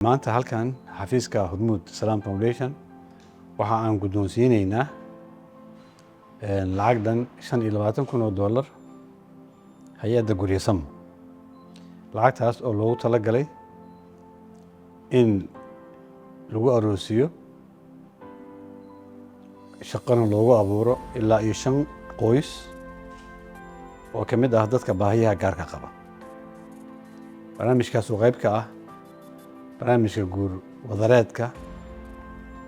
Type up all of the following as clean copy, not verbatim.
maanta halkan xafiiska Hormuud Salaam Foundation waxa aan guddoonsiinaynaa lacag dhan $25,000 hay'adda Guryasamo. Lacagtaas oo loogu talagalay in lagu aroosiyo shaqana loogu abuuro ilaa 5 qoys oo ka mid ah dadka baahiyaha gaarka qaba. Barnaamijkaas oo qayb ka ah barnaamijka guur wadareedka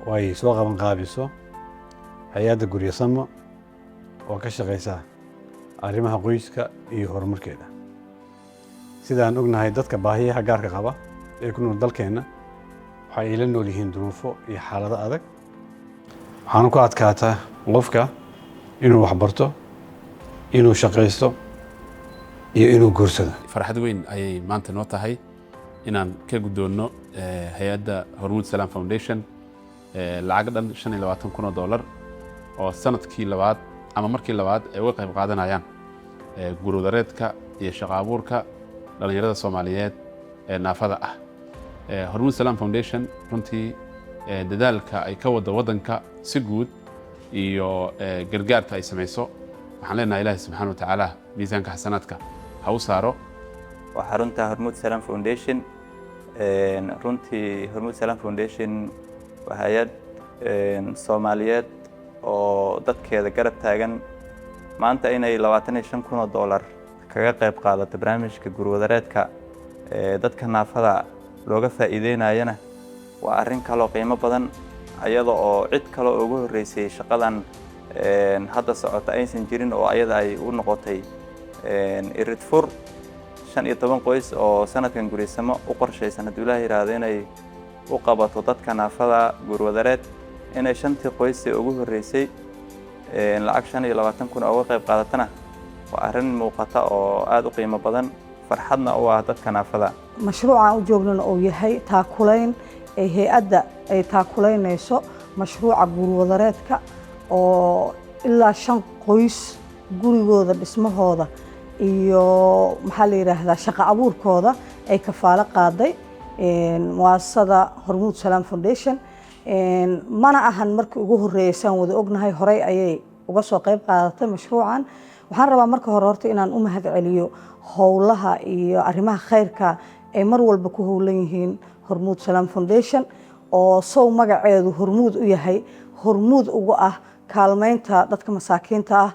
oo ay soo qaban qaabiso hay'adda Guryasamo oo ka shaqeysa arrimaha qoyska iyo horumarkeeda. Sidaan ognahay dadka baahiyaha gaarka qaba ee ku nool dalkeena waxay la nool yihiin duruufo iyo xaalado adag. waxaan ku adkaataa qofka inuu wax barto, inuu shaqeysto iyo inuu guursado. farxad weyn ayay maanta noo tahay inaan ka guddoonno hay'adda Hormuud Salaam Foundation lacag dhan $25,000 oo sanadkii labaad ama markii labaad ay uga qayb qaadanayaan guur wadareedka iyo shaqo abuurka dhalinyarada Soomaaliyeed ee naafada ah. Hormuud Salaam Foundation runtii dadaalka ay ka wada wadanka si guud iyo gargaarka ay samayso waxaan leenahay Ilaahay subxaanahu wa ta'aala miisaanka xasanaadka ha u saaro. وحرنتها هرمود سلام فاونديشن runtii Hormuud Salaam Foundation waa hay'ad Soomaaliyeed oo dadkeeda garab taagan maanta inay $25,000 kaga qayb qaadato barnaamijka guur wadareedka dadka naafada looga faa'iideynayana waa arrin kale oo qiimo badan ayada oo cid kale oo ugu horeysay shaqadan hadda socota aysan jirin oo ayada ay u noqotay irid fur 15 qoys oo sanadkan Guryasamo u qorshaysan hadii Ilaahay yiraahdo inay u qabato dadka naafada guur wadareed inay 5 qoys ugu horeysay lacag $25,000 uga qayb qaadatana waa arrin muuqata oo aad u qiimo badan farxadna u ah dadka naafada. mashruuca u joognana oo yahay taakulayn ee hay'adda ay taakulaynayso mashruuca guur wadareedka oo ilaa 5 qoys gurigooda dhismahooda iyo maxaa la yiraahdaa shaqo abuurkooda ay kafaalo qaaday muasasada Hormuud Salaam Foundation. mana ahan markii ugu horeysay wada ognahay horey ayay uga soo qayb qaadatay mashruucan. waxaan rabaa marka hore horta inaan u mahad celiyo howlaha iyo arrimaha khayrka ee mar walba ku howlan yihiin Hormuud Salaam Foundation oo soo magaceedu Hormuud u yahay hormuud ugu ah kaalmeynta dadka masaakiinta ah.